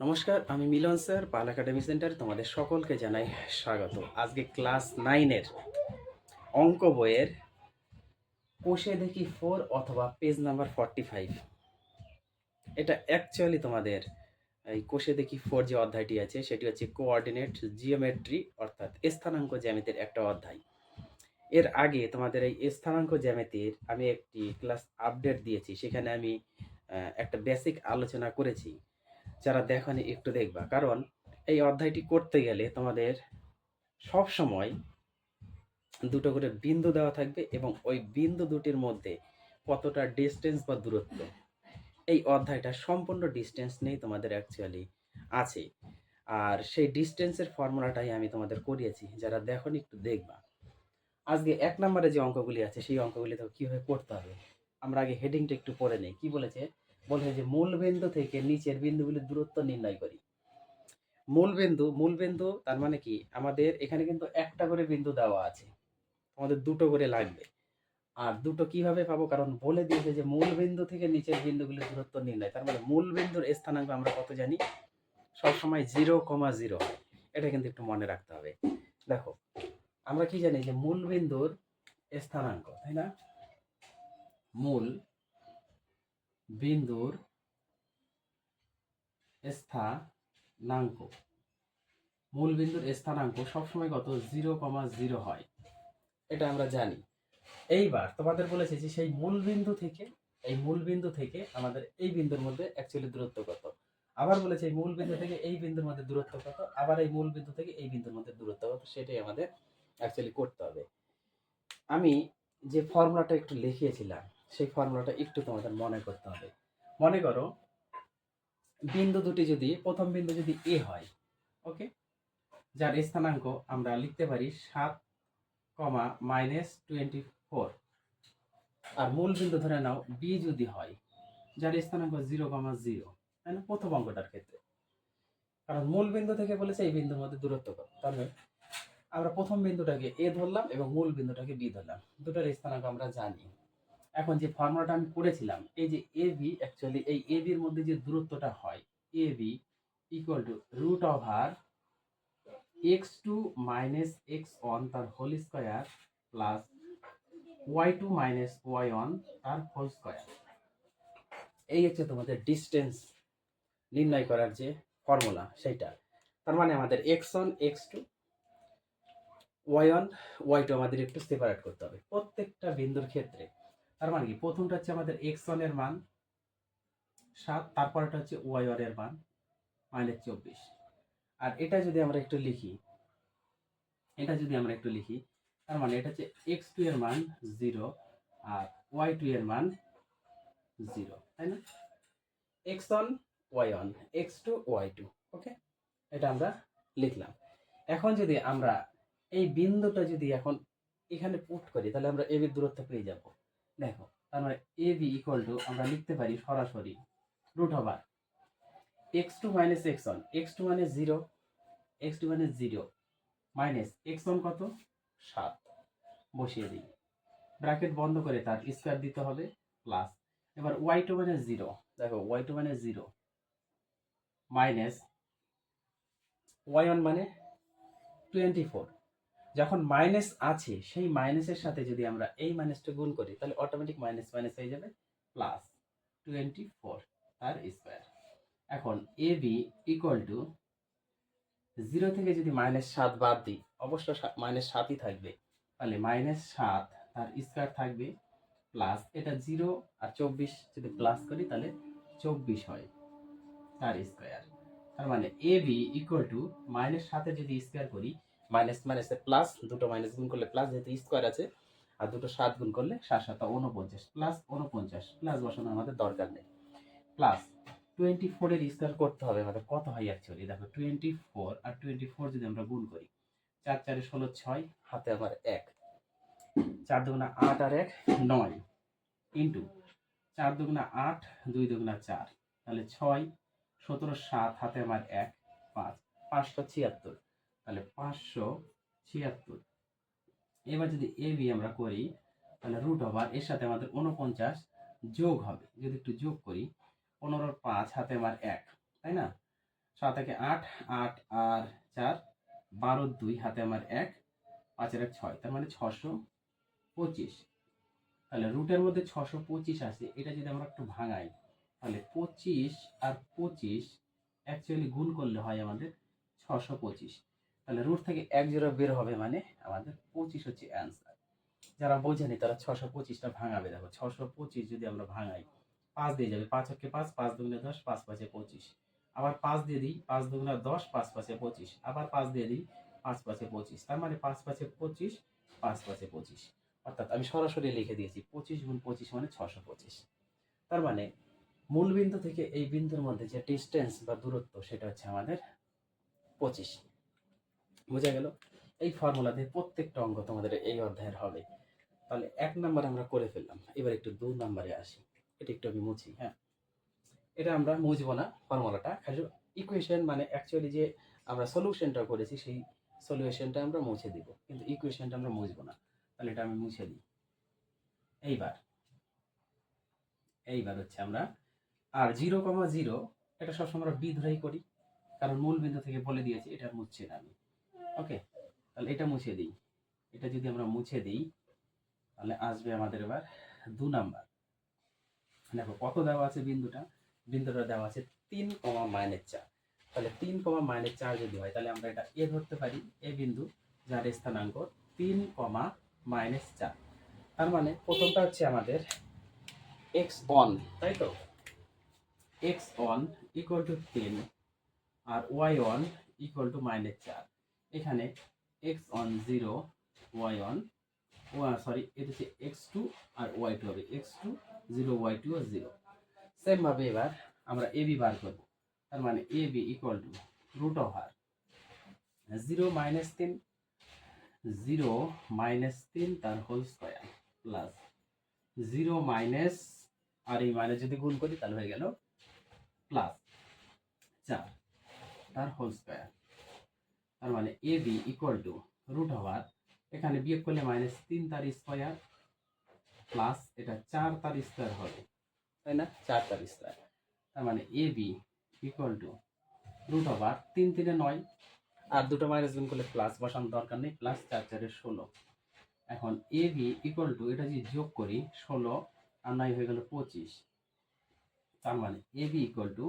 নমস্কার, আমি মিলন স্যার, পাল academy centre. তোমাদের সকলকে জানাই স্বাগত। আজকে ক্লাস 9-এর অঙ্ক বইয়ের কোষে দেখি 4 অথবা পেজ নাম্বার 45। এটা অ্যাকচুয়ালি তোমাদের এই কোষে দেখি 4 যে অধ্যায়টি আছে সেটি হচ্ছে কোঅর্ডিনেট জিওমেট্রি অর্থাৎ স্থানাঙ্ক জ্যামিতির একটা অধ্যায়। এর আগে তোমাদের এই স্থানাঙ্ক জ্যামিতির আমি একটি ক্লাস আপডেট দিয়েছি, সেখানে আমি একটা বেসিক আলোচনা করেছি। যারা দেখনি একটু দেখবা, কারণ এই অধ্যায়টি করতে গেলে তোমাদের সব সময় দুটো করে বিন্দু দেওয়া থাকবে এবং ওই বিন্দু দুটির মধ্যে কতটা ডিস্টেন্স বা দূরত্ব, এই অধ্যায়টা সম্পূর্ণ ডিস্টেন্স নেই তোমাদের অ্যাকচুয়ালি আছে। আর সেই ডিস্টেন্সের ফর্মুলাটাই আমি তোমাদের করিয়েছি, যারা দেখনি একটু দেখবা। আজকে 1 নম্বরে যে অঙ্কগুলি আছে সেই অঙ্কগুলি তো কীভাবে করতে হবে, আমরা আগে হেডিংটা একটু পড়ে নিই। কি বলেছে? বলেছে যে মূল বিন্দু থেকে নিচের বিন্দুগুলির দূরত্ব নির্ণয় করি। মূল বিন্দু তার মানে কি, আমাদের এখানে কিন্তু একটা করে বিন্দু দেওয়া আছে, আমাদের দুটো করে লাগবে। আর দুটো কিভাবে পাবো, কারণ বলে দিয়েছে যে মূল বিন্দু থেকে নিচের বিন্দুগুলির দূরত্ব নির্ণয়। তার মানে মূল বিন্দুর স্থানাঙ্ক আমরা কত জানি? সবসময় 0,0 হয়। এটা কিন্তু একটু মনে রাখতে হবে। দেখো, আমরা কি জানি যে মূল বিন্দুর স্থানাঙ্ক, তাই না? মূল বিন্দুর স্থানাঙ্ক মূল বিন্দুর স্থানাঙ্ক সবসময় কত? 0,0 হয়, এটা আমরা জানি। এইবার তোমাদের বলেছে যে সেই মূল বিন্দু থেকে আমাদের এই বিন্দুর মধ্যে অ্যাকচুয়ালি দূরত্ব কত। আবার বলেছে এই মূল বিন্দু থেকে এই বিন্দুর মধ্যে দূরত্ব কত, আবার এই মূল বিন্দু থেকে এই বিন্দুর মধ্যে দূরত্ব কত, সেটাই আমাদের অ্যাকচুয়ালি করতে হবে। আমি যে ফর্মুলাটা একটু লিখিয়েছিলাম সেই ফর্মুলাটা একটু তোমাদের মনে করতে হবে। মনে করো, বিন্দু দুটি যদি, প্রথম বিন্দু যদি এ হয়, ওকে, যার স্থানাঙ্ক আমরা লিখতে পারি 7,-24, আর মূল বিন্দু ধরে নাও বি যদি হয়, যার স্থানাঙ্ক 0,0, তাই না? প্রথম অঙ্কটার ক্ষেত্রে, কারণ মূল বিন্দু থেকে বলেছে এই বিন্দুর মধ্যে দূরত্ব কত, তাহলে আমরা প্রথম বিন্দুটাকে এ ধরলাম এবং মূল বিন্দুটাকে বি ধরলাম, দুটার স্থানাঙ্ক আমরা জানি। এখন যে ফর্মুলাটা আমি করেছিলাম, এই যে এ বি, অ্যাকচুয়ালি এই এ বির মধ্যে যে দূরত্বটা হয়, A B equal to √x2 - x1 তার whole square plus y2 - y1 তার হোল স্কয়ার। এই হচ্ছে তোমাদের ডিস্টেন্স নির্ণয় করার যে ফর্মুলা, সেইটা। তার মানে আমাদের x1 x2 y1 y2 আমাদের একটু সেপারেট করতে হবে প্রত্যেকটা বিন্দুর ক্ষেত্রে। তার মানে কি, প্রথমটা হচ্ছে আমাদের x1 এর মান 7, তারপরটা হচ্ছে y1 এর মান -24। আর এটা যদি আমরা একটু লিখি, তার মানে এটা হচ্ছে x2 এর মান 0 আর y2 এর মান 0, তাই না? x1 y1 x2 y2, ওকে, এটা আমরা লিখলাম। এখন যদি আমরা এই বিন্দুটা যদি এখন এখানে পুট করি, তাহলে আমরা এবি দূরত্ব পেয়ে যাব। দেখো, তার মানে এবি ইকুয়াল টু আমরা লিখতে পারি সরাসরি √x2 - x1, x2 মানে 0, x2 মানে 0 মাইনাস x1 কত? 7, বসিয়ে দিই, ব্র্যাকেট বন্ধ করে তার স্কয়ার দিতে হবে প্লাস, এবার y2 মানে 0, দেখো y2 মানে 0 মাইনাস y1 মানে 24। যখন মাইনাস আছে, সেই মাইনাসের সাথে যদি আমরা এই মাইনাসটা গুণ করি, তাহলে অটোমেটিক মাইনাস মাইনাস হয়ে যাবে প্লাস 24 তার স্কয়ার। এখন এ বি ইকুয়াল টু 0 থেকে যদি -7 বাদ দিই, অবশ্য -7ই থাকবে, তাহলে -7 তার স্কয়ার থাকবে প্লাস এটা 0 আর 24 যদি প্লাস করি তাহলে 24 হয় তার স্কয়ার। তার মানে এ বি ইকুয়াল টু -7 যদি স্কয়ার করি, মাইনাস মাইনাসে প্লাস, দুটো মাইনাস গুণ করলে প্লাস, যেহেতু স্কয়ার আছে, আর দুটো 7 গুণ করলে 7 7 49 প্লাস 49, প্লাস বসানো আমাদের দরকার নেই, প্লাস 24 এর স্কয়ার করতে হবে আমাদের, কত হয় অ্যাকচুয়ালি দেখো, 24 আর 24 যদি আমরা গুণ করি, 4 4 16 6, হাতে আমার 1, 4 দুগুণা 8 আর 1 9, ইন্টু 4 দুগুণা 8, 2 দুগুণা 4, তাহলে 6, 17 7, হাতে আমার 1 5, 576, তাহলে 576। এবার যদি এ বি আমরা করি, তাহলে √, এর সাথে আমাদের 49 যোগ হবে, যদি একটু যোগ করি, 15 5, হাতে আমার 1, তাই না? 7 থেকে 8, 8 আর 4, 12 2 হাতে আমার 1, 5 এর 1 6, তার মানে 625। তাহলে রুটের মধ্যে 625 আছে, এটা যদি আমরা একটু ভাঙাই তাহলে 25 আর 25 অ্যাকচুয়ালি গুণ করলে হয় আমাদের 625। তাহলে রুট থেকে 1 0 বের হবে, মানে আমাদের 25 হচ্ছে অ্যান্সার। যারা বোঝেনি তারা 625টা ভাঙাবে। দেখো 625 যদি আমরা ভাঙাই 5 দিয়ে যাবে, 5 হচ্ছে 5, 5 দুগুণে 10, 5 5 25। আবার 5 দিয়ে দিই, 5 দুগুণে 10, 5 5 25। আবার 5 দিয়ে দিই, 5 5 25। তার মানে 5 5 25, 5 5 25। অর্থাৎ আমি সরাসরি লিখে দিয়েছি 25 গুণ 25 মানে 625। তার মানে মূল বিন্দু থেকে এই বিন্দুর মধ্যে যে ডিস্টেন্স বা দূরত্ব সেটা হচ্ছে আমাদের 25। বোঝা গেল? এই ফর্মুলা দিয়ে প্রত্যেকটা অঙ্ক তোমাদের এই অধ্যায়ের হবে। তাহলে 1 নাম্বার আমরা করে ফেললাম। এবার একটু 2 নাম্বারে আসি। এটা একটু আমি মুছি। হ্যাঁ, এটা আমরা মুছবো না ফর্মুলাটা, খালি ইকুয়েশন মানে অ্যাকচুয়ালি যে আমরা সলিউশনটা করেছি সেই সলিউশনটা আমরা মুছে দিব, কিন্তু ইকুয়েশনটা আমরা মুছবো না। তাহলে এটা আমি মুছে দিই। এইবার হচ্ছে আমরা আর 0,0 এটা সবসময় আমরা বি ধরেই করি, কারণ মূল বিন্দু থেকে বলে দিয়েছি, এটা মুছছি না আমি। ওকে, তাহলে এটা মুছে দিই। এটা যদি আমরা মুছে দিই তাহলে আসবে আমাদের এবার 2 নাম্বার। দেখো কত দেওয়া আছে বিন্দুটা দেওয়া আছে 3, -4। তাহলে 3, -4 যদি হয় তাহলে আমরা এটা এ ধরতে পারি, এ বিন্দু যার স্থানাঙ্ক 3, -4। তার মানে প্রথমটা হচ্ছে আমাদের x1, তাই তো? x1 = 3 আর y1 = -4। এখানে x1 0, y1 সরি, এটা হচ্ছে x2 আর y2 হবে x2 0, y2 0। সেম ভাবে এবার আমরা ab বার করব। তার মানে ab = √0 -3 তার হোল স্কয়ার প্লাস 0 মাইনাস, আর এই মাইনাস যদি গুণ করি তাহলে হয়ে গেল প্লাস 4 তার হোল স্কয়ার। তার মানে ab = এখানে বিয়োগ করলে -3 তার স্কয়ার প্লাস এটা 4 তার স্কয়ার হবে, তাই না? 4 তার স্কয়ার। তার মানে ab √3 3 9, আর দুটো মাইনাস গুণ করলে প্লাস বসানোর দরকার নেই, প্লাস 4 4 16। এখন ab এটা যদি যোগ করি 16 আর 9 হয়ে গেল 25। তার মানে ab √5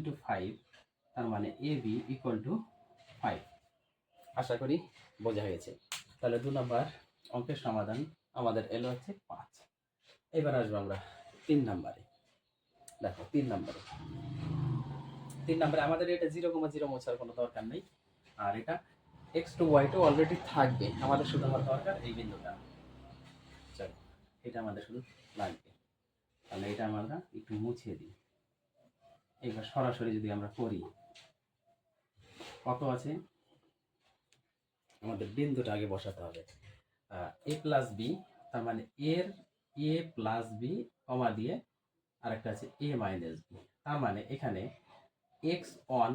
× 5। তার মানে ab = 5। আশা করি বোঝা গেছে। তাহলে 2 নাম্বার অঙ্কের সমাধান আমাদের এলো হচ্ছে 5। এবার আসবো আমরা 3 নাম্বারে। দেখো 3 নাম্বারে আমাদের এটা 0,0 মোছার কোনো দরকার নেই, আর এটা x2 y2 অলরেডি থাকবে, আমাদের শুধু আমার দরকার এই বিন্দুটা। চলো, এটা আমাদের শুধু লাগবে। তাহলে এটা আমরা একটু মুছে দিই। এবার সরাসরি যদি আমরা করি, কত আছে আমাদের বিন্দুটা আগে বসাতে হবে a প্লাস বি। তার মানে এর a প্লাস বি কমা দিয়ে আরেকটা আছে a মাইনাস বি। তার মানে এখানে x1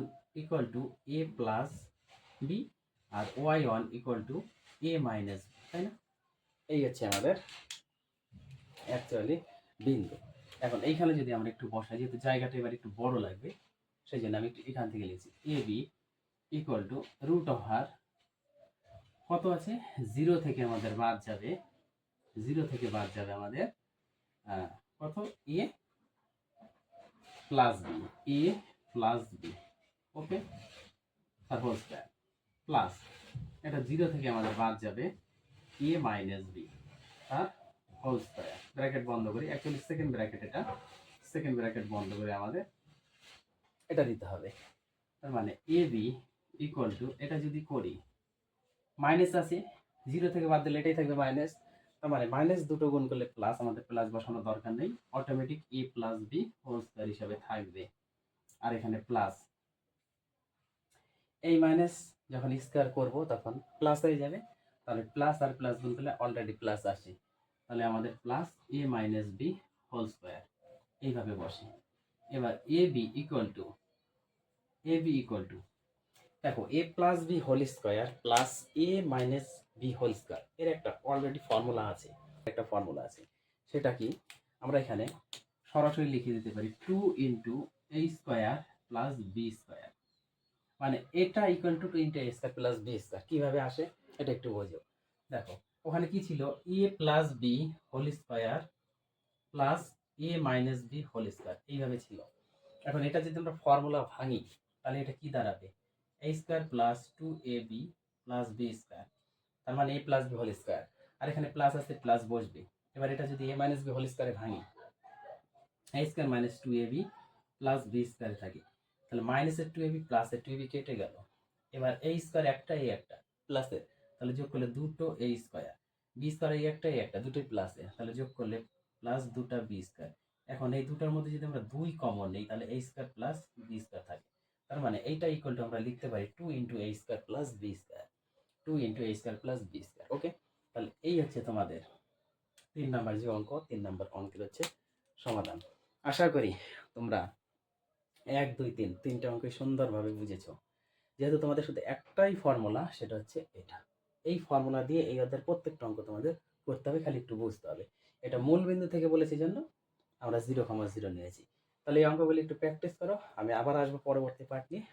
= a প্লাস বি আর y1 = a মাইনাস বি, তাই না? এই হচ্ছে আমাদের অ্যাকচুয়ালি বিন্দু। এখন এইখানে যদি আমরা একটু বসাই, যেহেতু জায়গাটা এবার একটু বড় লাগবে, সেই জন্য আমি একটু এখান থেকে লিখছি ab √, কত আছে 0 থেকে আমাদের বাদ যাবে, 0 থেকে বাদ যাবে আমাদের কত a প্লাস বি, ওকে, তারপর স্কয়ার প্লাস এটা 0 থেকে আমাদের বাদ যাবে a মাইনাস বি তার হোল স্কয়ার। ব্র্যাকেট বন্ধ করি, অ্যাকচুয়ালি সেকেন্ড ব্র্যাকেট, এটা সেকেন্ড ব্র্যাকেট বন্ধ করে আমাদের এটা দিতে হবে। তার মানে ab এটা যদি করি, মাইনাস আছে 0 থেকে বাদ দিলে এটাই থাকবে মাইনাস। তার মানে মাইনাস দুটো গুণ করলে প্লাস, আমাদের প্লাস বসানোর দরকার নেই, automatic a plus B whole square হিসাবে থাকবে। আর এখানে প্লাস, এই মাইনাস যখন স্কয়ার করব তখন প্লাস হয়ে যাবে। তাহলে প্লাস আর প্লাস গুণ করলে অলরেডি প্লাস আসে, তাহলে আমাদের plus a minus B whole square এইভাবে বসে। এবার ab দেখো a plus B whole square plus a minus B whole square এর একটা অলরেডি ফর্মুলা আছে, সেটা কি আমরা এখানে সরাসরি লিখে দিতে পারি 2 × a square plus B square, মানে এটা equal to into A square plus B square. কীভাবে আসে এটা একটু বোঝো। দেখো ওখানে কি ছিল, A plus B whole square plus A minus B whole square, এইভাবে ছিল। এখন এটা যদি আমরা ফর্মুলা ভাঙি তাহলে এটা কি দাঁড়াবে, এ square plus two A B plus B square, তার মানে এ প্লাস বি হোল স্কোয়ার। আর এখানে প্লাস আছে, প্লাস বসবে। এবার এটা যদি এ মাইনাস বি হোল স্কোয়ারে ভাঙি, এ square minus two A B plus B স্কোয়ারে থাকে, তাহলে মাইনাসের টু এ বি প্লাসের টু এ বি কেটে গেল। এবার এ স্কোয়ার একটা, এই একটা প্লাসের, তাহলে যোগ করলে দুটো এ স্কোয়ার, বি স্কোয়ার এই একটা দুটোই প্লাসের, তাহলে যোগ করলে প্লাস দুটা বি স্কোয়ার। এখন এই দুটার মধ্যে যদি আমরা দুই কমন নিই তাহলে A square plus B square থাকে, তার মানে এইটা ইকুয়াল টু আমরা লিখতে পারি two into A square plus B square, two into A square plus B square. Okay, তাহলে এই হচ্ছে তোমাদের 3 নাম্বার যে অঙ্ক, 3 নাম্বার অঙ্কের হচ্ছে সমাধান। আশা করি তোমরা 1 2 3 তিনটে অঙ্ক সুন্দরভাবে বুঝেছো। যেহেতু তোমাদের শুধু একটাই ফর্মুলা, সেটা হচ্ছে এটা, এই ফর্মুলা দিয়ে এই অধ্যায়ের প্রত্যেকটা অঙ্ক তোমাদের করতে হবে, খালি একটু বুঝতে হবে। এটা মূল বিন্দু থেকে বলেছি জন্য আমরা 0,0 নিয়েছি। তাহলে এই অঙ্কগুলি একটু প্র্যাকটিস করো, আমি আবার আসবো পরবর্তী পার্ট নিয়ে।